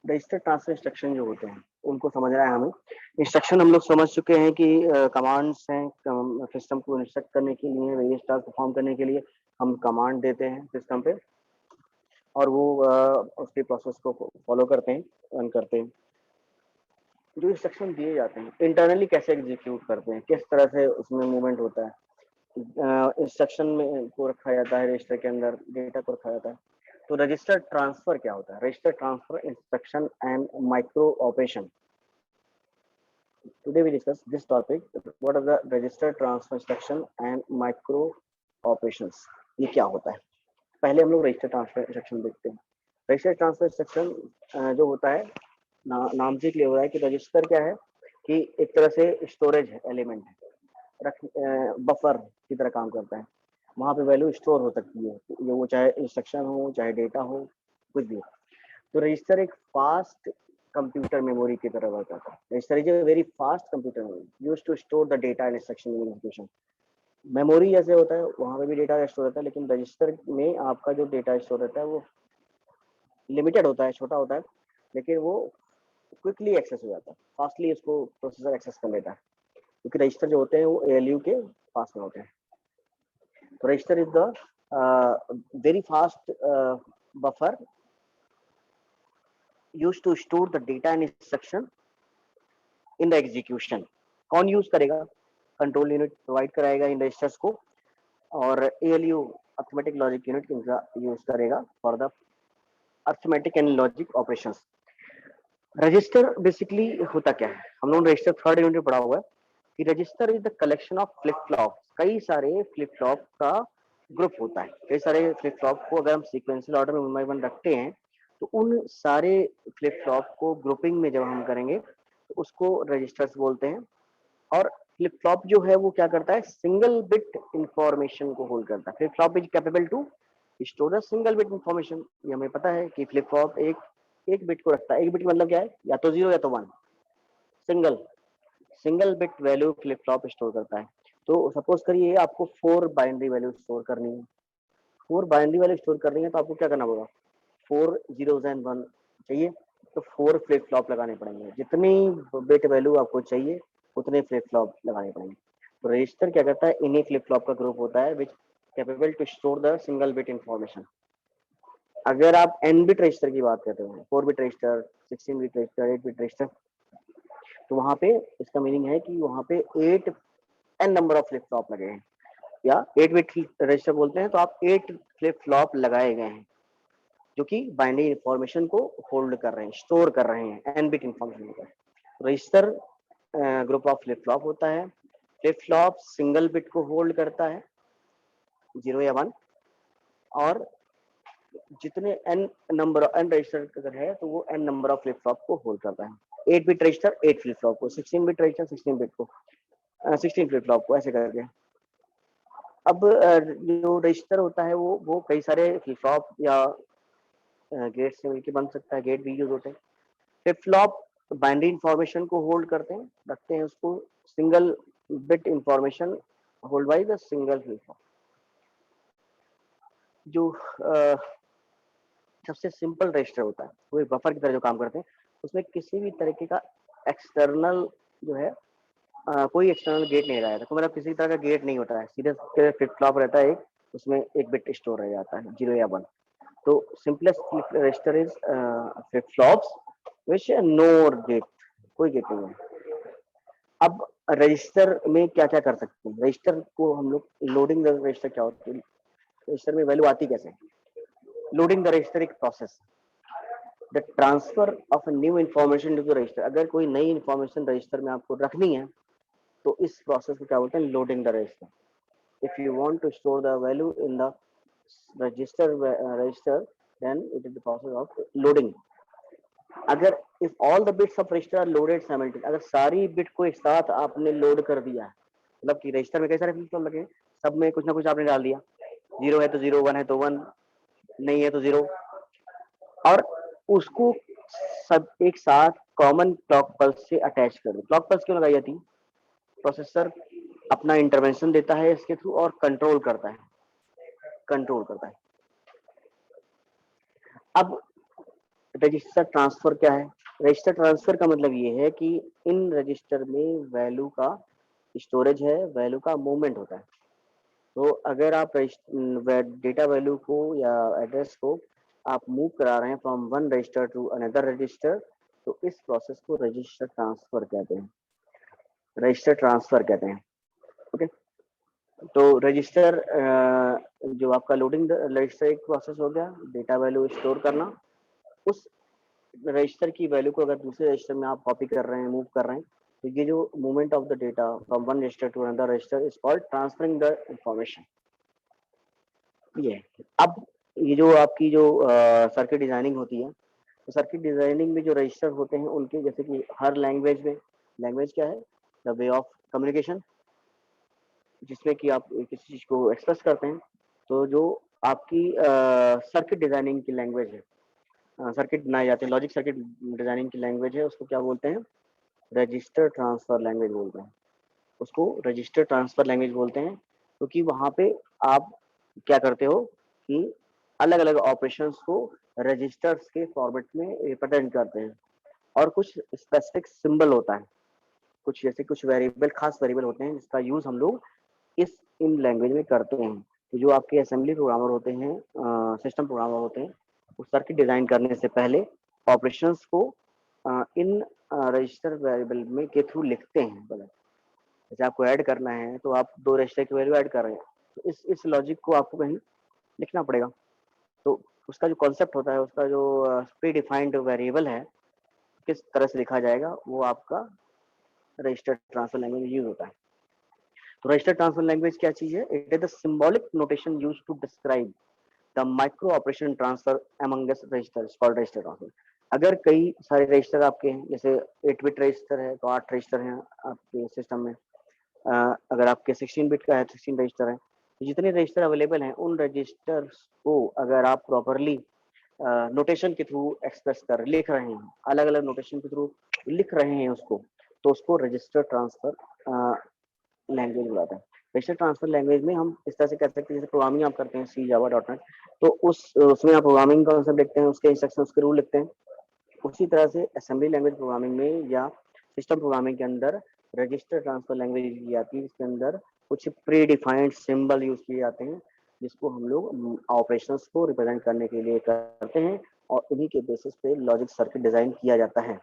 Register transfer instruction जो होते हैं उनको समझना है हमें। इंस्ट्रक्शन हम लोग समझ चुके हैं कि कमांड्स हैं सिस्टम को इंस्ट्रक्ट करने के लिए, वेरियस टास्क परफॉर्म करने के लिए हम कमांड देते हैं सिस्टम पे और वो उसके प्रोसेस को फॉलो करते हैं, रन करते हैं। जो इंस्ट्रक्शन दिए जाते हैं इंटरनली कैसे एग्जीक्यूट करते हैं, किस तरह से उसमें मूवमेंट होता है, इंस्ट्रक्शन में को रखा जाता है, रजिस्टर के अंदर डेटा को रखा जाता है। तो रजिस्टर ट्रांसफर क्या होता है? Register transfer instruction and micro operation. Today we discuss this topic, what are the register transfer instruction and micro operations. ये क्या होता है? पहले हम लोग रजिस्टर ट्रांसफर इंस्ट्रक्शन देखते हैं। रजिस्टर ट्रांसफर इंस्ट्रक्शन जो होता है नाम से क्लियर हो रहा है कि रजिस्टर क्या है कि एक तरह से स्टोरेज एलिमेंट है, बफर की तरह काम करता है। वहाँ पे वैल्यू स्टोर हो सकती है, ये वो चाहे इंस्ट्रक्शन हो चाहे डेटा हो, कुछ भी हो। तो रजिस्टर एक फास्ट कंप्यूटर मेमोरी की तरह वर्क करता है। Register is a very fast computer memory used to store the data and instruction in execution. Memory जैसे होता है वहाँ पे भी डेटा स्टोर होता है, लेकिन रजिस्टर में आपका जो डेटा स्टोर रहता है वो लिमिटेड होता है, छोटा होता है, लेकिन वो क्विकली एक्सेस हो जाता है, फास्टली उसको प्रोसेसर एक्सेस कर लेता है, क्योंकि रजिस्टर जो होते हैं वो एएलयू के पास में होते हैं। तो register is the very fast buffer used to store the data and instruction in the execution. कौन यूज करेगा? कंट्रोल यूनिट प्रोवाइड कराएगा इन रजिस्टर्स को, और एएलयू अर्थमेटिक लॉजिक यूनिट इनका यूज करेगा for the arithmetic and logic operations. Register basically होता क्या है? हम लोगों ने रजिस्टर थर्ड यूनिट में पढ़ा हुआ है कि register is the collection of flip flop. कई सारे फ्लिप फ्लॉप का ग्रुप होता है। कई सारे फ्लिप फ्लॉप को अगर हम सीक्वेंशियल ऑर्डर में वन बाय वन रखते हैं तो उन सारे फ्लिप फ्लॉप को ग्रुपिंग में जब हम करेंगे तो उसको रजिस्टर्स बोलते हैं। और फ्लिप फ्लॉप जो है वो क्या करता है? सिंगल बिट इंफॉर्मेशन को होल्ड करता है। Flip flop is capable to store the single bit information. ये हमें पता है कि फ्लिप फ्लॉप एक बिट को रखता है। एक बिट मतलब क्या है? या तो जीरो या तो one. Single bit value flip flop store करता है। तो सपोज करिए आपको 4 बाइनरी वैल्यू स्टोर करनी है। 4 बाइनरी वैल्यू स्टोर करनी है तो आपको क्या करना होगा? 4 zeros and 1 चाहिए, तो 4 फ्लिप फ्लॉप लगाने पड़ेंगे। जितनी बिट वैल्यू आपको चाहिए उतने फ्लिप फ्लॉप लगाने पड़ेंगे। तो रजिस्टर क्या करता है? इन्हीं फ्लिप फ्लॉप का ग्रुप होता है which capable to store the single bit information. अगर आप एन बिट रजिस्टर की बात करते हो, 4 bit register, 16 bit register, 8 bit register, तो वहां पे इसका मीनिंग है कि वहां पे 8 N number of flip flop लगे हैं, या 8 बिट रजिस्टर बोलते हैं तो आप 8 फ्लिप फ्लॉप लगाए गए हैं जो कि बाइनरी इंफॉर्मेशन को होल्ड कर रहे हैं, स्टोर कर रहे हैं, एन बिट इंफॉर्मेशन होता है। Register group of flip flop होता है। फ्लिप फ्लॉप सिंगल बिट को होल्ड करता है, 0 या 1, और जितने एन नंबर एन रजिस्टर अगर है तो वो N number of flip flop को होल्ड करता है। 8 बिट रजिस्टर 8 फ्लिप फ्लॉप को, 16 बिट रजिस्टर 16 बिट को, 16 फ्लिप फ्लॉप को, ऐसे करके। अब जो रजिस्टर होता है वो कई सारे फ्लिप फ्लॉप या गेट से मिलकर बन सकता है, गेट भी यूज होते हैं। फ्लिप फ्लॉप बाइनरी इंफॉर्मेशन को होल्ड करते हैं, रखते हैं उसको, single bit information hold by the single flip flop. जो सबसे सिंपल रजिस्टर होता है वो एक बफर की तरह जो काम करते हैं, उसमें किसी भी तरीके का एक्सटर्नल जो है कोई एक्सटर्नल गेट नहीं रहता, तो मतलब किसी तरह का गेट नहीं होता है, सीधे फ्लिप फ्लॉप रहता है एक, उसमें एक बिट स्टोर रह जाता है, 0 या 1। तो simplest register is flip flops which know get, कोई गेट नहीं है। अब रजिस्टर में क्या क्या कर सकते हैं? रजिस्टर को हम लोग लोडिंग द रजिस्टर क्या होता है? रजिस्टर में वैल्यू आती कैसे? लोडिंग द रजिस्टर एक process, the transfer of new information to the register. अगर कोई नई इन्फॉर्मेशन रजिस्टर में आपको रखनी है तो इस प्रोसेस को क्या बोलते हैं? Loading the register. If you want to store the value in the register then it is the process of loading. अगर if all the bits of register are loaded simultaneously, अगर सारी बिट को एक साथ आपने लोड कर दिया, मतलब कि रजिस्टर में कई सारे फ्लिप फ्लॉप लगे, सब में कुछ ना कुछ आपने डाल दिया, 0 है तो 0, 1 है तो 1, नहीं है तो 0, और उसको सब एक साथ कॉमन क्लॉक पल्स से अटैच कर दो। क्लॉक पल्स क्यों लगाई जाती है? प्रोसेसर अपना इंटरवेंशन देता है इसके थ्रू और कंट्रोल करता है। अब रजिस्टर ट्रांसफर क्या है? रजिस्टर ट्रांसफर का मतलब ये है कि इन रजिस्टर में वैल्यू का स्टोरेज है, वैल्यू का मूवमेंट होता है। तो अगर आप डेटा वैल्यू को या एड्रेस को आप मूव करा रहे हैं from one register to another register, तो इस प्रोसेस को रजिस्टर ट्रांसफर कहते हैं, रजिस्टर ट्रांसफर कहते हैं। ओके, तो रजिस्टर जो आपका लोडिंग रजिस्टर एक प्रोसेस हो गया, डेटा वैल्यू स्टोर करना। उस रजिस्टर की वैल्यू को अगर दूसरे रजिस्टर में आप कॉपी कर रहे हैं, मूव कर रहे हैं, तो ये जो movement of the data from one register to another register is called transferring the information. ये अब ये जो आपकी जो सर्किट डिजाइनिंग होती है, तो सर्किट डिजाइनिंग में जो रजिस्टर होते हैं उनके, जैसे कि हर लैंग्वेज में, लैंग्वेज क्या है? द वे ऑफ कम्युनिकेशन, जिसमें कि आप किसी चीज को एक्सप्रेस करते हैं। तो जो आपकी सर्किट डिजाइनिंग की लैंग्वेज है, सर्किट बनाए जाते हैं, लॉजिक सर्किट डिजाइनिंग की लैंग्वेज है, उसको क्या बोलते हैं? रजिस्टर ट्रांसफर लैंग्वेज बोलते हैं। उसको रजिस्टर ट्रांसफर लैंग्वेज बोलते हैं, क्योंकि वहां पे आप क्या करते हो कि अलग अलग ऑपरेशंस को रजिस्टर्स के फॉर्मेट में रिप्रेजेंट करते हैं, और कुछ स्पेसिफिक सिंबल होता है, कुछ जैसे कुछ वेरिएबल, खास वेरिएबल होते हैं जिसका यूज हम लोग इस इन लैंग्वेज में करते हैं। तो जो आपके असेंबली प्रोग्रामर होते हैं, सिस्टम प्रोग्रामर होते हैं, वो सर्किट डिजाइन करने से पहले ऑपरेशंस को इन रजिस्टर वेरिएबल में के थ्रू लिखते हैं। जैसे आपको ऐड करना है तो आप दो रजिस्टर की वैल्यू ऐड कर रहे हैं, तो इस लॉजिक को आपको कहीं लिखना पड़ेगा। तो उसका जो कॉन्सेप्ट होता है, उसका जो प्री डिफाइंड वेरिएबल है, किस तरह से लिखा जाएगा, वो आपका रजिस्टर ट्रांसफर लैंग्वेज में यूज होता है। तो रजिस्टर ट्रांसफर लैंग्वेज क्या चीज है? It is the symbolic notation use to describe the micro operation transfer among register, called register transfer. अगर कई सारे रजिस्टर आपके हैं, जैसे 8 बिट रजिस्टर है तो 8 रजिस्टर हैं आपके सिस्टम में, अगर आपके 16 बिट का है 16 रजिस्टर है, तो जितने रजिस्टर अवेलेबल हैं उन रजिस्टर्स को अगर आप प्रॉपरली नोटेशन के थ्रू एक्सप्रेस कर लिख रहे हैं, अलग अलग नोटेशन के थ्रू लिख रहे हैं उसको, तो उसको रजिस्टर ट्रांसफर लैंग्वेज बुलाते हैं। रजिस्टर ट्रांसफर लैंग्वेज में हम इस तरह से कर सकते हैं, जैसे प्रोग्रामिंग आप करते हैं सी, जावा, डॉट नेट, तो उसमें आप प्रोग्रामिंग कॉन्सेप्ट लिखते हैं, उसके इंस्ट्रक्शंस के रूल लिखते हैं। उसी तरह से असेंबली लैंग्वेज प्रोग्रामिंग में या सिस्टम प्रोग्रामिंग के अंदर रजिस्टर ट्रांसफर लैंग्वेज यूज की जाती है, जिसके अंदर कुछ प्री डिफाइंड सिंबल यूज किए जाते हैं, जिसको हम लोग ऑपरेशंस को रिप्रेजेंट करने के लिए करते हैं, और उन्हीं के बेसिस पे लॉजिक सर्किट डिजाइन किया जाता है।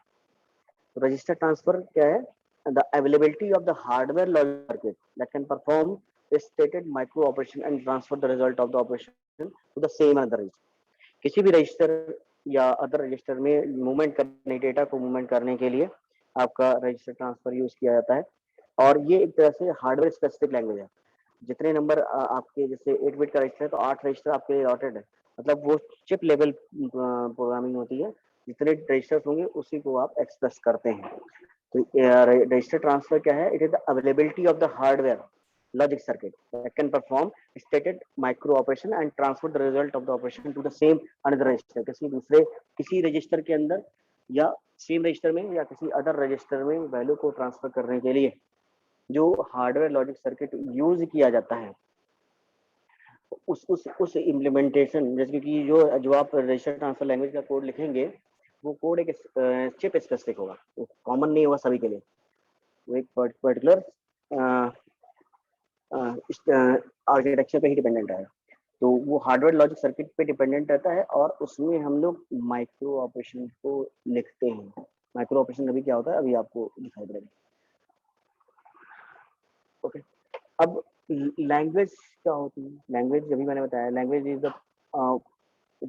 तो रजिस्टर ट्रांसफर क्या है? The availability of the hardware logic circuit that can perform stated micro operation and transfer the result of the operation to the same other register. किसी भी register या other register में मूवमेंट करने, data को movement करने के लिए आपका रजिस्टर ट्रांसफर यूज किया जाता है, और ये एक तरह से हार्डवेयर स्पेसिफिक लैंग्वेज है। जितने नंबर आपके, जैसे 8 बिट का रजिस्टर है तो 8 रजिस्टर आपके अलॉटेड है, मतलब वो चिप लेवल प्रोग्रामिंग होती है, जितने रजिस्टर्स होंगे उसी को आप एक्सप्रेस करते हैं। तो रजिस्टर ट्रांसफर क्या है? It is the availability of the hardware logic circuit that can perform stated micro operation and transfer the result of the operation to the same another register। किसी रजिस्टर के अंदर या same register में या किसी other register में value को transfer करने के लिए जो हार्डवेयर लॉजिक सर्किट यूज किया जाता है, उस इम्प्लीमेंटेशन, जैसे कि जो आप रजिस्टर ट्रांसफर लैंग्वेज का कोड लिखेंगे, वो कोड एक चिप स्पेसिफिक होगा, वो कॉमन नहीं होगा सभी के लिए, वो एक पर्टिकुलर आर्किटेक्चर पे ही डिपेंडेंट है। तो वो हार्डवेयर लॉजिक सर्किट पे डिपेंडेंट रहता है, और उसमें हम लोग माइक्रो ऑपरेशन को लिखते हैं। माइक्रो ऑपरेशन अभी क्या होता है, अभी आपको दिखाई पड़ेगा। ओके, अब लैंग्वेज क्या होती है? लैंग्वेज अभी मैंने बताया, language is the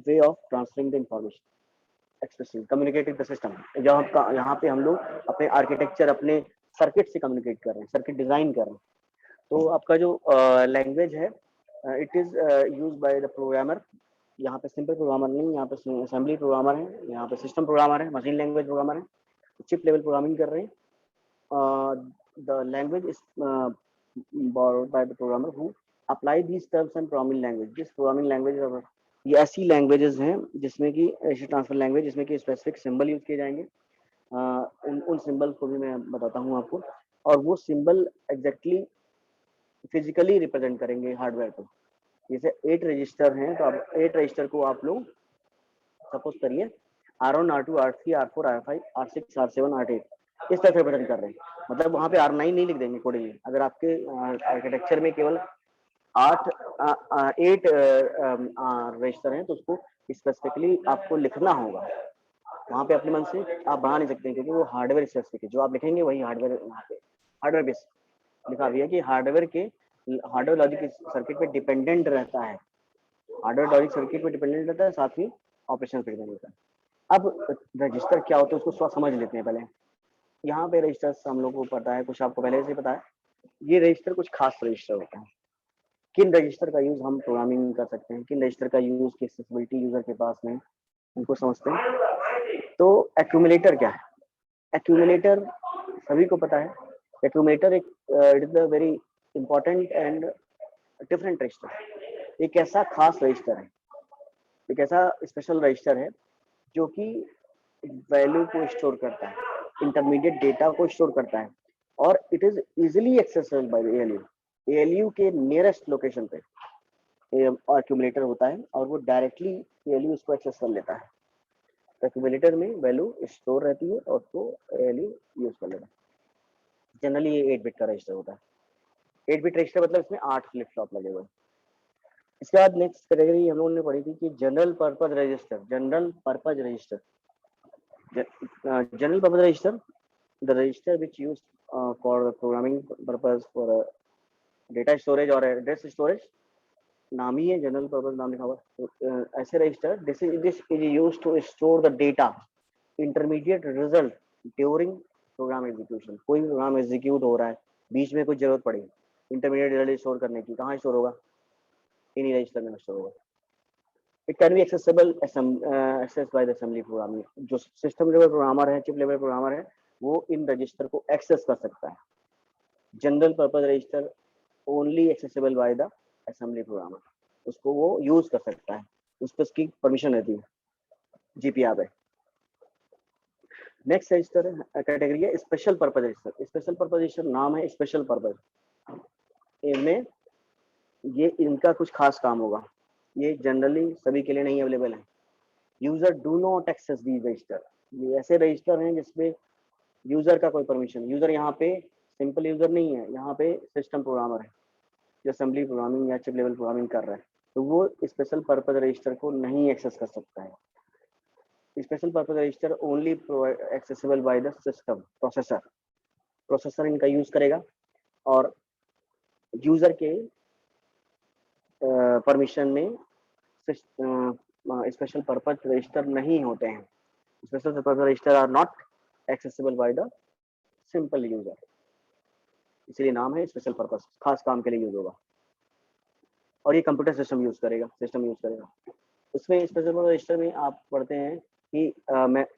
way of transferring the information, expressing, communicating the system. यहाँ पे हम लोग अपने आर्किटेक्चर, अपने सर्किट से कम्युनिकेट कर रहे हैं, सर्किट डिजाइन कर रहे हैं। तो आपका जो लैंग्वेज है, it is use by the programmer. यहाँ पे सिंपल प्रोग्रामर नहीं, यहाँ पे असेंबली प्रोग्रामर है, यहाँ पे सिस्टम प्रोग्रामर है, मशीन लैंग्वेज प्रोग्रामर है, चिप लेवल प्रोग्रामिंग कर रहे हैं। The language is borrowed by the programmer who apply these terms and programming language। जिस प्रोग्रामिंग लैंग्वेज, ये ऐसी लैंग्वेजेस हैं जिसमें कि रजिस्टर ट्रांसफर लैंग्वेज, जिसमें कि स्पेसिफिक सिंबल यूज किए जाएंगे। उन सिंबल को भी मैं बताता हूँ आपको, और वो सिंबल एग्जैक्टली फिजिकली रिप्रेजेंट करेंगे हार्डवेयर को। जैसे 8 रजिस्टर हैं, तो आप 8 रजिस्टर को आप लोग सपोज करिए R1 R2 R3 R4 R5 R6 R7 R8 इस तरह से रिप्रेजेंट कर रहे हैं। मतलब वहाँ पे R9 नहीं लिख देंगे कोडिंगली। अगर आपके आर्किटेक्चर में केवल 8 रजिस्टर हैं तो उसको स्पेसिफिकली आपको लिखना होगा। वहाँ पे अपने मन से आप बना नहीं सकते क्योंकि वो हार्डवेयर स्पेसिफिक है। जो आप लिखेंगे वही हार्डवेयर, वहाँ पे हार्डवेयर बेस लिखा हुआ है कि हार्डवेयर लॉजिक सर्किट पे डिपेंडेंट रहता है। हार्डवेयर लॉजिक सर्किट पे डिपेंडेंट रहता है, साथ ही ऑपरेशन पे डिपेंडेंट रहता है। अब रजिस्टर क्या होता है उसको थोड़ा समझ लेते हैं पहले। यहाँ पे रजिस्टर्स हम लोग को पता है, कुछ आपको पहले से पता है। ये रजिस्टर कुछ खास रजिस्टर होता है। किन रजिस्टर का यूज हम प्रोग्रामिंग कर सकते हैं, किन रजिस्टर का यूज की एक्सेसिबिलिटी यूजर के पास में, उनको समझते हैं। तो एक्यूमुलेटर क्या है? एक्यूमुलेटर सभी को पता है। एक्यूमुलेटर एक it is a very important and different register. एक ऐसा खास रजिस्टर है, एक ऐसा स्पेशल रजिस्टर है जो कि वैल्यू को स्टोर करता है, इंटरमीडिएट डेटा को स्टोर करता है, और it is easily accessible bye ALU. ALU के नियरेस्ट लोकेशन पे एक्यूमुलेटर होता है और वो डायरेक्टली एएलयू उसको एक्सेस कर लेता है। एक्यूमुलेटर में वैल्यू स्टोर रहती है और उसको एएलयू यूज कर लेता है। जनरली ये 8 बिट का रजिस्टर होता है। 8 बिट रजिस्टर मतलब इसमें 8 फ्लिप फ्लॉप लगे हुए हैं। इसके बाद नेक्स्ट कैटेगरी हम लोगों ने पढ़ी थी कि general purpose register. General purpose register, general purpose register, the register which used for programming purpose for data storage or address storage, नाम ही है जनरल पर्पज, नाम लिखा हुआ। तो ऐसे register this is used to store the data intermediate result during program execution. कोई program execute हो रहा है, बीच में कुछ जरूरत पड़ी इंटरमीडिएट रिजल्ट स्टोर करने की, कहाँ स्टोर होगा? इन्हीं रजिस्टर में स्टोर होगा। It can be accessible access by the assembly programming. जो सिस्टम लेवल प्रोग्रामर है, चिप लेवल प्रोग्रामर है, वो इन रजिस्टर को एक्सेस कर सकता है। General purpose register only accessible by the assembly programmer, उसको वो यूज कर सकता है, उस पर उसकी परमिशन रहती है जीपीआर पे। नेक्स्ट रजिस्टर कैटेगरी है special purpose register. Special purpose register नाम है स्पेशल पर्पज। इनमें ये इनका कुछ खास काम होगा, ये जनरली सभी के लिए नहीं अवेलेबल है। User do not access the register. ये ऐसे रजिस्टर हैं जिसमें यूजर का कोई परमिशन, यूजर यहाँ पे सिंपल यूजर नहीं है, यहाँ पे सिस्टम प्रोग्रामर है जो असेंबली प्रोग्रामिंग या चिप लेवल प्रोग्रामिंग कर रहा है, तो वो स्पेशल पर्पज रजिस्टर को नहीं एक्सेस कर सकता है। Special purpose register only accessible by the system processor. Processor इनका यूज करेगा और यूजर के परमिशन में स्पेशल पर्पज रजिस्टर नहीं होते हैं। Special purpose register are not accessible by the simple user, इसलिए नाम है स्पेशल पर्पज, खास काम के लिए यूज होगा। और ये कंप्यूटर सिस्टम यूज करेगा। उसमें स्पेशल पर्पज रजिस्टर में आप पढ़ते हैं कि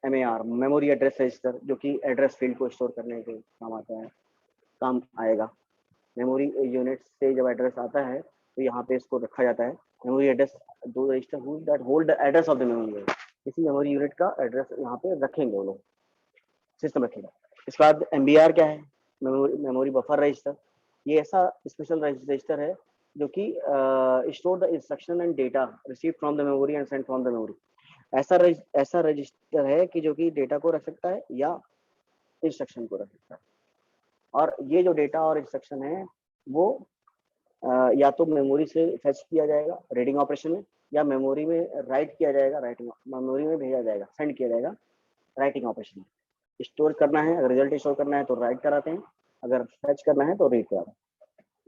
MAR मेमोरी एड्रेस रजिस्टर, जो कि एड्रेस फील्ड को स्टोर करने के काम आएगा। मेमोरी यूनिट से जब एड्रेस आता है तो यहाँ पे इसको रखा जाता है। मेमोरी एड्रेस, दो register that hold the address of the memory unit. किसी मेमोरी यूनिट का एड्रेस यहाँ पे रखेंगे वो लोग, सिस्टम रखेगा। इसके बाद MBR क्या है? Memory buffer register. ये ऐसा स्पेशल रजिस्टर है जो कि store the instruction and data receive from the memory and send from the memory. ऐसा रजिस्टर है कि जो कि डेटा को रख सकता है या इंस्ट्रक्शन को रख सकता है। और ये जो डेटा और इंस्ट्रक्शन है वो या तो मेमोरी से फेच किया जाएगा रीडिंग ऑपरेशन में, या मेमोरी में राइट किया जाएगा, मेमोरी में भेजा जाएगा, सेंड किया जाएगा राइटिंग ऑपरेशन में। स्टोर करना है, अगर रिजल्ट स्टोर करना है तो राइट कराते हैं, अगर फेच करना है तो रीड कराते हैं।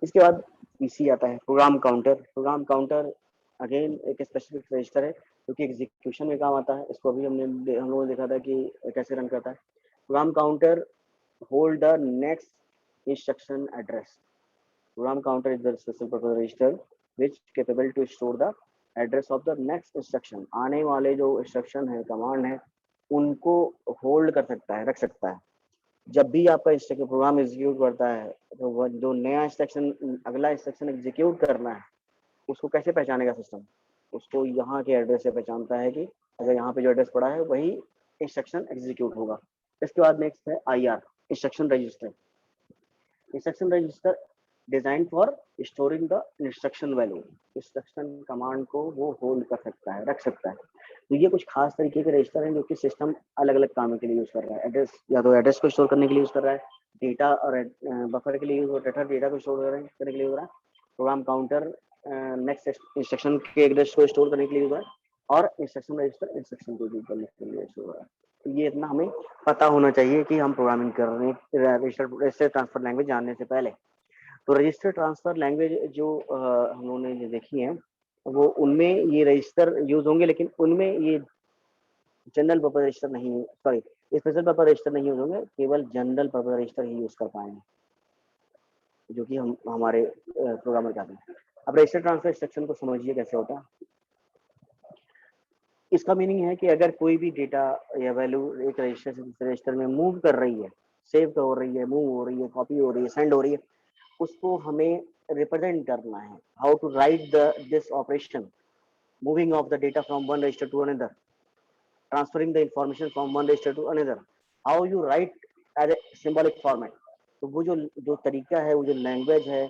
इसके बाद पीसी आता है, program counter. Program counter again एक स्पेसिफिक रजिस्टर है जो कि एग्जीक्यूशन में काम आता है। इसको अभी हम लोगों ने देखा था कि कैसे रन करता है। Program counter hold the next instruction address. Program counter is the special purpose register which capable to store the address of the next instruction. आने वाले जो इंस्ट्रक्शन है, कमांड है, उनको होल्ड कर सकता है, रख सकता है। जब भी आपका इंस्ट्रक्शन प्रोग्राम एग्जीक्यूट करता है तो वो जो नया इंस्ट्रक्शन, अगला इंस्ट्रक्शन एग्जीक्यूट करना है, उसको कैसे पहचानेगा सिस्टम? उसको यहाँ के एड्रेस से पहचानता है कि अगर यहाँ पे जो एड्रेस पड़ा है वही इंस्ट्रक्शन एग्जीक्यूट होगा। इसके बाद नेक्स्ट है IR instruction register. Instruction register design for storing the instruction value. Instruction command को वो होल्ड कर सकता है, रख सकता है। तो ये कुछ खास तरीके के रजिस्टर हैं जो कि सिस्टम अलग अलग कामों के लिए यूज कर रहा है। एड्रेस या तो एड्रेस को स्टोर करने के लिए यूज कर रहा है, डेटा और बफर के लिए यूज होता है, डेटा को स्टोर करने के लिए यूज हो रहा है, प्रोग्राम काउंटर नेक्स्ट इंस्ट्रक्शन के एड्रेस को स्टोर करने के लिए यूज हो रहा है, और इंस्ट्रक्शन रजिस्टर इंस्ट्रक्शन को यूज करने के लिए यूज हो रहा है। तो ये इतना हमें पता होना चाहिए कि हम प्रोग्रामिंग कर रहे हैं रजिस्टर ट्रांसफर लैंग्वेज जानने से पहले। तो रजिस्टर ट्रांसफर लैंग्वेज जो हम लोगों ने देखी है वो उनमें ये रजिस्टर यूज होंगे, लेकिन उनमें ये जनरल पर्पज रजिस्टर नहीं, सॉरी स्पेशल पर्पज रजिस्टर नहीं यूज होंगे, केवल जनरल पर्पज रजिस्टर ही यूज कर पाएंगे, जो कि हम हमारे प्रोग्रामर चाहते हैं। अब रजिस्टर ट्रांसफर इंस्ट्रक्शन को समझिए कैसे होता है। इसका मीनिंग है कि अगर कोई भी डेटा या वैल्यू एक रजिस्टर से दूसरे रजिस्टर में मूव कर रही है, सेव हो रही है, मूव हो रही है, कॉपी हो रही है, सेंड हो रही है, उसको हमें रिप्रेजेंट करना है। How to write this operation, moving of the data from one register to another, transferring the information from one register to another, how you write as a symbolic format। तो वो जो तरीका है, वो जो लैंग्वेज है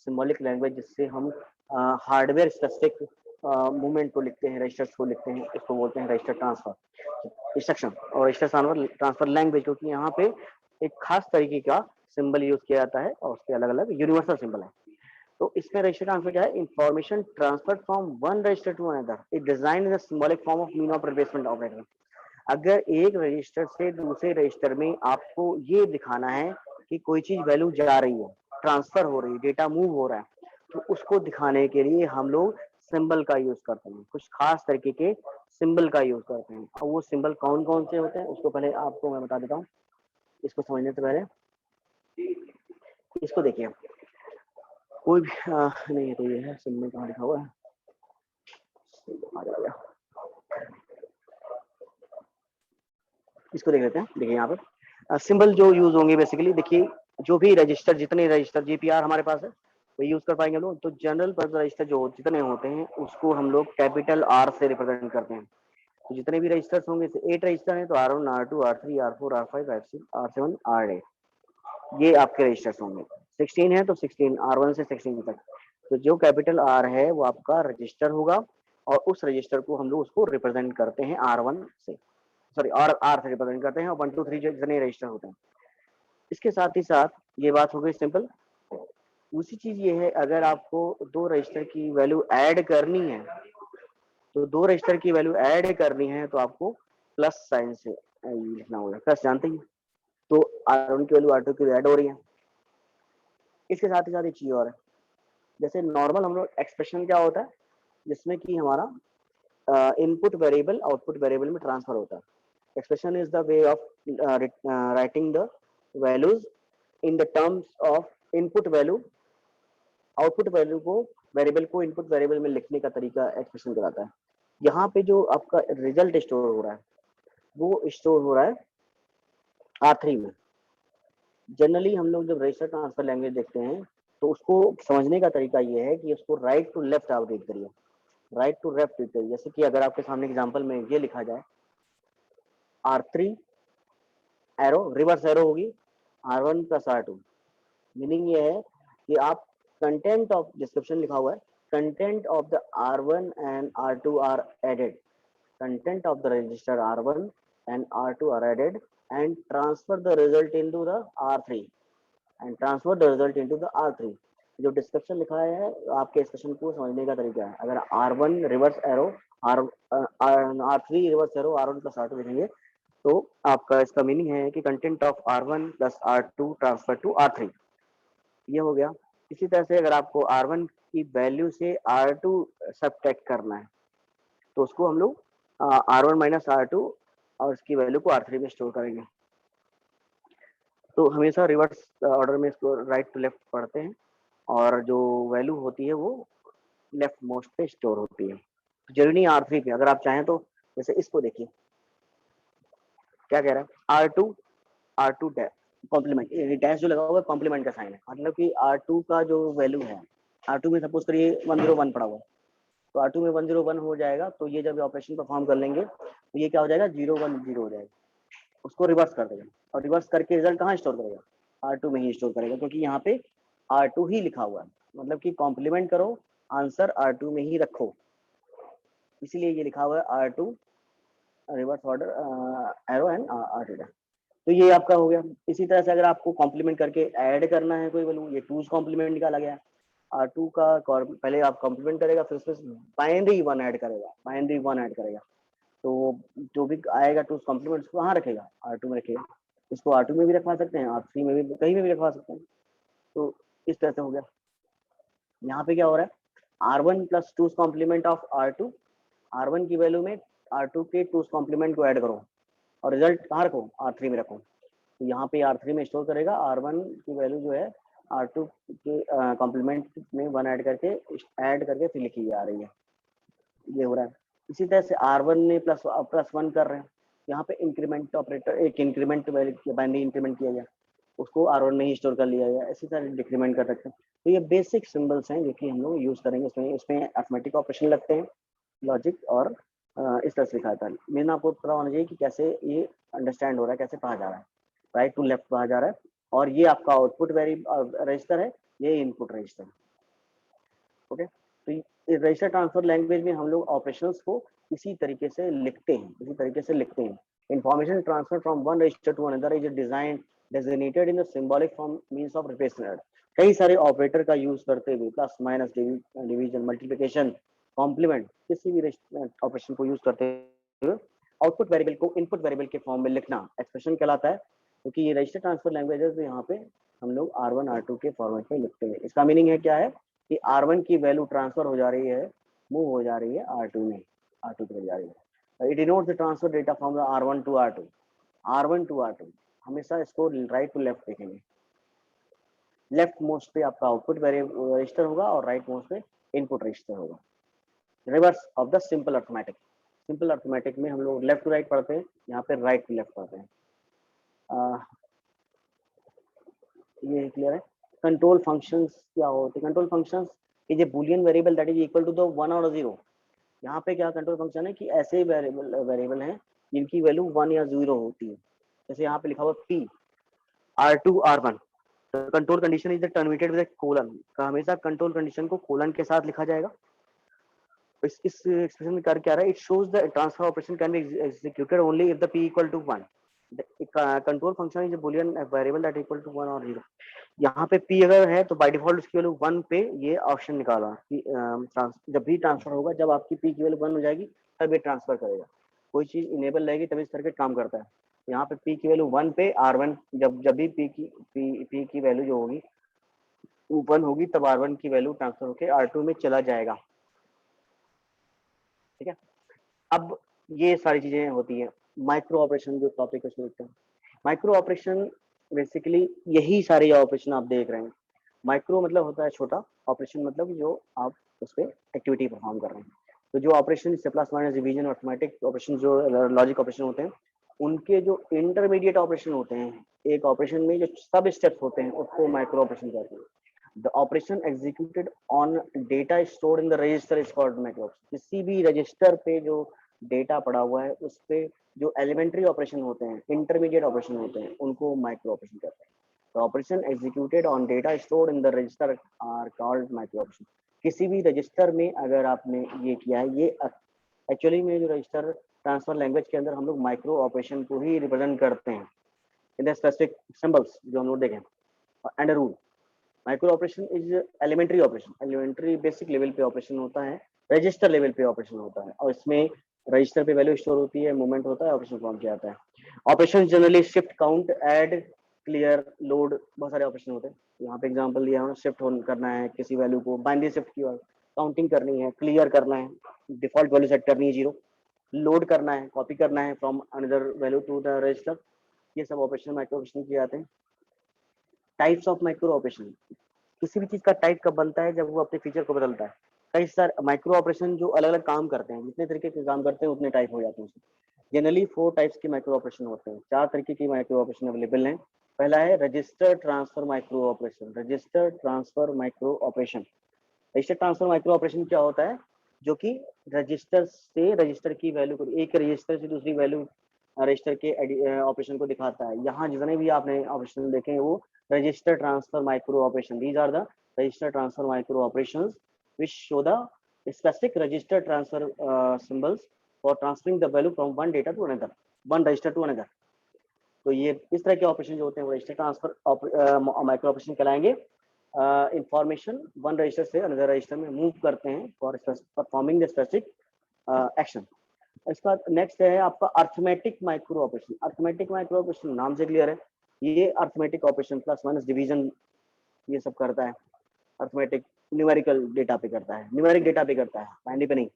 सिंबॉलिक लैंग्वेज, जिससे हम हार्डवेयर स्पेसिफिक मूवमेंट को लिखते हैं, रजिस्टर्स को लिखते हैं, उसको बोलते हैं रजिस्टर ट्रांसफर इंस्ट्रक्शन और रजिस्टर ट्रांसफर लैंग्वेज, क्योंकि यहाँ पे एक खास तरीके का सिंबल यूज किया जाता है और उसके अलग अलग यूनिवर्सल सिंबल है। तो इसमें रजिस्टर ट्रांसफर क्या है? Information transfer from one register to another, it design in symbolic form of mean of replacement operator. अगर एक रजिस्टर से दूसरे रजिस्टर में आपको ये दिखाना है कि कोई चीज वैल्यू जा रही है, ट्रांसफर हो रही है, डेटा मूव हो रहा है, तो उसको दिखाने के लिए हम लोग सिंबल का यूज करते हैं, कुछ खास तरीके के सिंबल का यूज करते हैं। और वो सिंबल कौन कौन से होते हैं उसको पहले आपको मैं बता देता हूँ। इसको समझने से पहले इसको देखिए, कोई भी नहीं, तो ये है सिंबल कहाँ लिखा हुआ है, आ जाएगा, इसको देख लेते हैं। देखिए यहाँ पर सिंबल जो यूज होंगे बेसिकली, देखिए जो भी रजिस्टर, जितने रजिस्टर जीपीआर हमारे पास है वो यूज कर पाएंगे लोग। तो जनरल पर्पज रजिस्टर जो जितने होते हैं उसको हम लोग कैपिटल आर से रिप्रेजेंट करते हैं। तो जितने भी रजिस्टर्स होंगे, 8 रजिस्टर हैं तो R1 R2 R3 R4 R5 R6 R7 R8, ये आपके रजिस्टर्स होंगे। 16 है तो 16, R1 से 16 तक। तो जो कैपिटल आर है वो आपका रजिस्टर होगा, और उस रजिस्टर को हम लोग उसको रिप्रेजेंट करते हैं R1 से, सॉरी आर से रिप्रेजेंट करते हैं, और 1 2 3 जितने रजिस्टर होते हैं। इसके साथ ही साथ ये बात हो गई सिंपल। दूसरी चीज ये है, अगर आपको दो रजिस्टर की वैल्यू ऐड करनी है, तो दो रजिस्टर की वैल्यू ऐड करनी है तो आपको प्लस साइन से लिखना होगा। प्लस जानते ही, तो R1 की वैल्यू R2 की ऐड हो रही है। इसके साथ ही साथ एक चीज और है, जैसे नॉर्मल हम लोग एक्सप्रेशन क्या होता है जिसमें कि हमारा इनपुट वेरिएबल आउटपुट वेरिएबल में ट्रांसफर होता है। Expression is the way of writing the values in the terms of input value, output value को वेरिएबल को इनपुट वेरिएबल में लिखने का तरीका एक्सप्रेशन कहलाता है। यहाँ पे जो आपका रिजल्ट स्टोर हो रहा है वो स्टोर हो रहा है R3 में। जनरली हम लोग जब रजिस्टर ट्रांसफर लैंग्वेज देखते हैं तो उसको समझने का तरीका ये है कि उसको राइट टू लेफ्ट आप रीड करिए, राइट टू लेफ्ट रीड करिए। जैसे कि अगर आपके सामने एग्जांपल में ये लिखा जाए R3 एरो, रिवर्स एरो होगी R1 प्लस R2। मीनिंग ये है कि आप कंटेंट ऑफ डिस्क्रिप्शन लिखा हुआ है, content of the R1 and R2 are added, content of the register R1 and R2 are added and transfer the result into the R3 and transfer the result into the R3। जो description लिखा है आपके expression को समझने का तरीका है। अगर R1 reverse arrow R3 reverse arrow R1 plus R2 लिखेंगे तो आपका इसका मीनिंग है कि content of R1 plus R2 transfer to R3, ये हो गया। इसी तरह से अगर आपको R1 की वैल्यू से R2 सबट्रैक्ट करना है तो उसको हम लोग R1 माइनस R2 और इसकी वैल्यू को R3 में स्टोर करेंगे। तो हमेशा रिवर्स ऑर्डर में इसको राइट टू लेफ्ट पढ़ते हैं, और जो वैल्यू होती है वो लेफ्ट मोस्ट पे स्टोर होती है, जरूरी नहीं R3 पे। अगर आप चाहें तो जैसे इसको देखिए क्या कह रहा है, R2 कॉम्प्लीमेंट, डैश जो लगा हुआ है कॉम्प्लीमेंट का साइन है, मतलब कि R2 का जो वैल्यू है, R2 में सपोज करिए 101 पड़ा हुआ है, तो R2 में 101 हो जाएगा। तो ये जब ऑपरेशन परफॉर्म कर लेंगे तो ये क्या हो जाएगा, 010 हो जाएगा। उसको रिवर्स कर देगा, और रिवर्स करके रिजल्ट कहाँ स्टोर करेगा, R2 में ही स्टोर करेगा, क्योंकि यहाँ पे R2 ही लिखा हुआ है। मतलब कि कॉम्प्लीमेंट करो, आंसर R2 में ही रखो, इसीलिए ये लिखा हुआ है R2 reverse order arrow and R theta. तो ये आपका हो गया। इसी तरह से अगर आपको कॉम्प्लीमेंट करके ऐड करना है कोई वैल्यू, ये 2's कॉम्प्लीमेंट निकाला गया, R2 का पहले आप कॉम्प्लीमेंट करेगा, फिर उसमें बाइनरी 1 ऐड करेगा, बाइनरी 1 ऐड करेगा, तो जो भी आएगा 2's कॉम्प्लीमेंट उसको कहाँ रखेगा, R2 में रखेगा। इसको R2 में भी रखवा सकते हैं, R3 में भी, कहीं में भी रखवा सकते हैं। तो इस तरह से हो गया। यहाँ पे क्या हो रहा है, R1 plus 2's complement of R2, R1 की वैल्यू में R2 के 2's कॉम्प्लीमेंट को ऐड करो और रिजल्ट कहाँ रखो, R3 में रखो। तो यहाँ पे R3 में स्टोर करेगा, R1 की वैल्यू जो है R2 के कॉम्प्लीमेंट में 1 ऐड करके फिर लिखी जा रही है, ये हो रहा है। इसी तरह से R1 में प्लस 1 कर रहे हैं, यहाँ पे इंक्रीमेंट ऑपरेटर, एक इंक्रीमेंट बाइनरी इंक्रीमेंट किया गया, उसको R1 में ही स्टोर कर लिया गया। इसी तरह डिक्रीमेंट कर सकते हैं। तो ये बेसिक सिंबल्स हैं जो कि हम लोग यूज करेंगे। इसमें अर्थमेटिक ऑपरेशन लगते हैं, लॉजिक, और इस तरह से लिखा जाता है। मेन आपको पता होना चाहिए कि कैसे ये अंडरस्टैंड हो रहा है, कैसे पढ़ा जा रहा है, राइट टू लेफ्ट पढ़ा जा रहा है। और ये आपका आउटपुट रजिस्टर है, ये इनपुट रजिस्टर है। ओके, तो रजिस्टर ट्रांसफर लैंग्वेज में हम लोग ऑपरेशंस को इसी तरीके से लिखते हैं, information transfer from one register to another is design designated in the symbolic form means of replacement. कई सारे ऑपरेटर का यूज करते हुए, plus minus, division, multiplication, complement, किसी भी ऑपरेशन को यूज करते हुए आउटपुट वेरिएबल को इनपुट वेरिएबल के फॉर्म में लिखना एक्सप्रेशन कहलाता है। क्योंकि ये रजिस्टर ट्रांसफर लैंग्वेजेस यहाँ पे हम लोग R1 R2 के फॉर्मेट में लिखते हैं। इसका मीनिंग है क्या है कि R1 की वैल्यू ट्रांसफर हो जा रही है, मूव हो जा रही है R2 में, R2 पे जा रही है। It denotes the transfer data from the R1 to R2, R1 to R2। हमेशा इसको राइट टू लेफ्ट देखेंगे। लेफ्ट मोस्ट पे आपका आउटपुट रजिस्टर होगा और राइट मोस्ट पे इनपुट रजिस्टर होगा। Reverse of the simple arithmetic. Simple arithmetic में हम लोग लेफ्ट टू राइट पढ़ते हैं, यहाँ पे राइट टू लेफ्ट पढ़ते हैं। ये क्लियर है। कंट्रोल फंक्शंस क्या होते हैं? Control functions is a boolean variable that is equal to the 1 और 0। यहाँ पे क्या कंट्रोल फंक्शन है कि ऐसे वेरिएबल हैं जिनकी वैल्यू 1 या 0 होती है। जैसे यहाँ पे लिखा हुआ P R2 R1, control condition is terminated with colon. हमेशा कंट्रोल कंडीशन को कोलन के साथ लिखा जाएगा। इस एक्सप्रेशन में कर क्या रहा है, it shows the transfer operation can be executed only if the P equal to 1। Control function is a boolean variable that equal to 1 और 0। यहाँ पे P अगर है तो बाय डिफॉल्ट उसकी वैल्यू 1 पे ये ऑप्शन निकाला कि जब भी ट्रांसफर होगा, जब आपकी P की वैल्यू 1 हो जाएगी तब ये ट्रांसफर करेगा। कोई चीज इनेबल रहेगी तभी सर्किट काम करता है। यहाँ पे P की वैल्यू 1 पे R1, जब भी P की वैल्यू जो होगी 1 होगी तब R1 की वैल्यू ट्रांसफर होकर R2 में चला जाएगा। ठीक है, अब ये सारी चीजें होती है। माइक्रो ऑपरेशन जो टॉपिक उसमें लिखते हैं, माइक्रो ऑपरेशन बेसिकली यही सारे ऑपरेशन आप देख रहे हैं। माइक्रो मतलब होता है छोटा, ऑपरेशन मतलब जो आप उस पर एक्टिविटी परफॉर्म कर रहे हैं। तो जो ऑपरेशन जैसे plus minus, division, automatic operation, जो लॉजिक ऑपरेशन होते हैं, उनके जो इंटरमीडिएट ऑपरेशन होते हैं, एक ऑपरेशन में जो सब स्टेप्स होते हैं उसको माइक्रो ऑपरेशन कहते हैं। The operation executed on data stored in the register is called micro operation. किसी भी रजिस्टर पे जो डेटा पड़ा हुआ है उस पे जो एलिमेंट्री ऑपरेशन होते हैं, इंटरमीडिएट ऑपरेशन होते हैं, उनको माइक्रो ऑपरेशन कहते हैं। The operation executed on data stored in the register are called micro operation। किसी भी रजिस्टर में अगर आपने ये किया है, ये एक्चुअली में जो रजिस्टर ट्रांसफर लैंग्वेज के अंदर हम लोग माइक्रो ऑपरेशन को ही रिप्रेजेंट करते हैं इन द स्पेसिफिक सिंबल्स जो हम लोग देखें and rule. Micro operation is elementary operation, elementary basic level पे ऑपरेशन होता है, रजिस्टर लेवल पे ऑपरेशन होता है, और इसमें रजिस्टर पे वैल्यू स्टोर होती है, मूवमेंट होता है, ऑपरेशन फॉर्म किया जाता है। Operation generally shift, count, add, clear, load, बहुत सारे ऑपरेशन होते हैं। यहाँ पे एग्जांपल दिया है, शिफ्ट करना है किसी वैल्यू को, बाइनरी शिफ्ट की और काउंटिंग करनी है, क्लियर करना है, डिफॉल्ट वैल्यू सेट करनी है 0, लोड करना है, कॉपी करना है from another value to the register. ये सब ऑपरेशन माइक्रो ऑपरेशन किए जाते हैं। टाइप्स ऑफ माइक्रो ऑपरेशन, किसी भी चीज का टाइप कब बनता है, जब वो अपने फीचर को बदलता है। कई सारे माइक्रो ऑपरेशन जो अलग अलग काम करते हैं, जितने तरीके के काम करते हैं उतने टाइप हो जाते हैं। जनरली 4 टाइप्स के माइक्रो ऑपरेशन होते हैं, 4 तरीके की माइक्रो ऑपरेशन अवेलेबल हैं। पहला है register transfer micro operation. Register transfer micro operation, register transfer micro operation क्या होता है, जो कि रजिस्टर से रजिस्टर की वैल्यू को, एक रजिस्टर से दूसरी वैल्यू रजिस्टर के ऑपरेशन को दिखाता है। यहाँ जितने भी आपने ऑपरेशन देखे हैं वो register transfer micro operation, these are the register transfer micro operations which show the specific register transfer symbols for transferring the value from one data to another, one register to another. तो ये इस तरह के operation जो होते हैं वो register transfer micro operation कहलाएंगे। इंफॉर्मेशन वन रजिस्टर से अनदर रजिस्टर में मूव करते हैं for performing the specific action. इसके बाद नेक्स्ट है आपका arithmetic micro operation. Arithmetic micro operation नाम से क्लियर है, ये arithmetic operation plus minus division ये सब करता है। अर्थमेटिक न्यूमेरिकल डेटा पे करता है, न्यूमेरिक डेटा पे करता है, बाइनरी पे नहीं।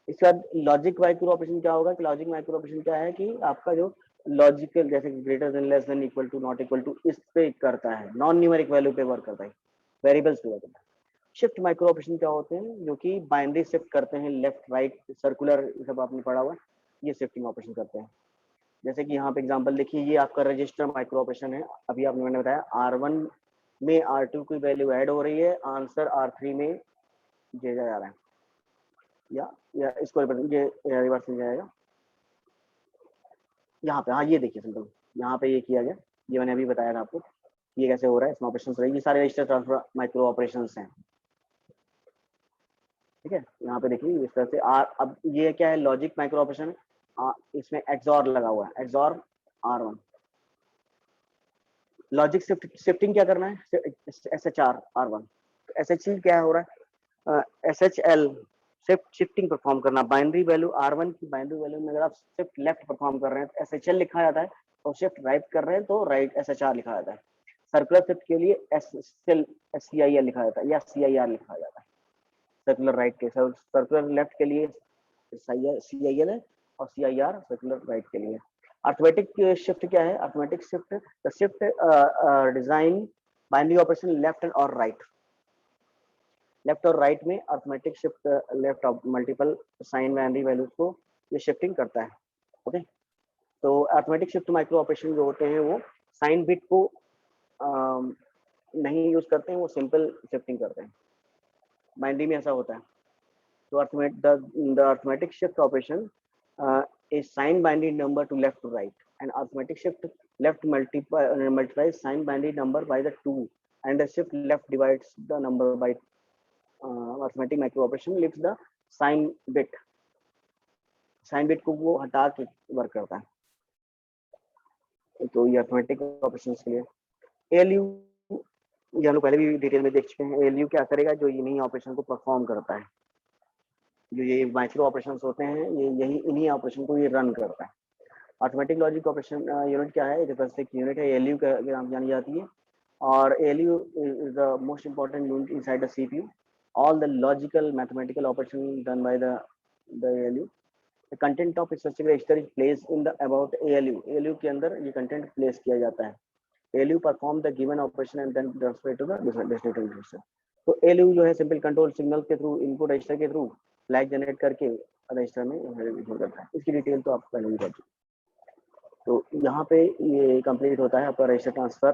इसके बाद लॉजिक माइक्रो ऑपरेशन क्या होगा कि लॉजिक माइक्रो ऑपरेशन क्या है कि आपका जो लॉजिकल जैसे greater than, less than, equal to, not equal to, इस पे करता है, नॉन न्यूमेरिक वैल्यू पे वर्क करता है, वेरिएबल्स पे वर्क करता है। शिफ्ट माइक्रो ऑपरेशन क्या होते हैं, जो कि बाइनरी शिफ्ट करते हैं, लेफ्ट राइट सर्कुलर सब आपने पढ़ा हुआ है, ये शिफ्टिंग ऑपरेशन करते हैं। जैसे कि यहाँ पे एग्जांपल देखिए, ये आपका रजिस्टर माइक्रो ऑपरेशन है। अभी आपने मैंने बताया R1 में R2 की वैल्यू ऐड हो रही है, आंसर R3 में भेजा जा रहा है, या इसको ये रिवर्स में जाएगा यहाँ पे। हाँ ये देखिए सिंपल, यहाँ पे ये किया गया, ये मैंने अभी बताया था आपको ये कैसे हो रहा है, इसमें ऑपरेशंस रही, ये सारे रजिस्टर ट्रांसफर माइक्रो ऑपरेशंस हैं। ठीक है, यहाँ पे देखिए इस तरह से अब ये क्या है, लॉजिक माइक्रो ऑपरेशन, इसमें एक्सॉर लगा हुआ है, एक्सॉर R1। लॉजिक शिफ्टिंग क्या करना है, SHR R1। SHL क्या हो रहा है, SHL शिफ्टिंग परफॉर्म करना, बाइनरी वैल्यू R1 की बाइनरी वैल्यू में अगर आप शिफ्ट लेफ्ट परफॉर्म कर रहे हैं तो SHL लिखा जाता है, और शिफ्ट राइट कर रहे हैं तो राइट SHR लिखा जाता है। सर्कुलर शिफ्ट के लिए SCIL लिखा जाता है या CIR लिखा जाता है। सर्कुलर राइट के, सर्कुलर लेफ्ट के लिए CIL है, और CIR सर्कुलर राइट के लिए। अर्थमेटिक शिफ्ट क्या है, arithmetic shift the shift design binary operation left और राइट। लेफ्ट और राइट में arithmetic shift left of multiple sign binary values को ये शिफ्टिंग करता है। ओके, तो अर्थमेटिक शिफ्ट माइक्रो ऑपरेशन जो होते हैं वो साइन बिट को नहीं यूज करते हैं, वो सिंपल शिफ्टिंग करते हैं, बाइनरी में ऐसा होता है। तो arithmetic shift operation is sign binary number to left to right, and arithmetic shift left multiplies sign binary number by the 2, and the shift left divides the number by arithmetic micro operation leaves the sign bit को वो हटा के work करता है। तो ये arithmetic operations के लिए ALU ये हम लोग पहले भी डिटेल में देख चुके हैं। ALU क्या करेगा, जो इन्हीं ऑपरेशन को परफॉर्म करता है, जो ये माइक्रो ऑपरेशंस होते हैं, ये यही इन्हीं ऑपरेशन को ये रन करता है। अर्थमेटिक लॉजिक ऑपरेशन यूनिट क्या है, एक यूनिट है, ALU का नाम जानी जाती है, और ALU is the most important unit inside the CPU. All the logical mathematical operations done by the ALU. The content of specific register is placed in the about ALU. ALU के अंदर ये content place किया जाता है। ALU perform the given operation and then transfer to the destination register. तो ALU जो है simple control signal के थ्रू, इनपुट रजिस्टर के थ्रू फ्लैग जनरेट करके रजिस्टर में करता है। इसकी डिटेल तो आप पहले ही कर चुके। तो यहाँ पे ये कंप्लीट होता है आपका रजिस्टर ट्रांसफर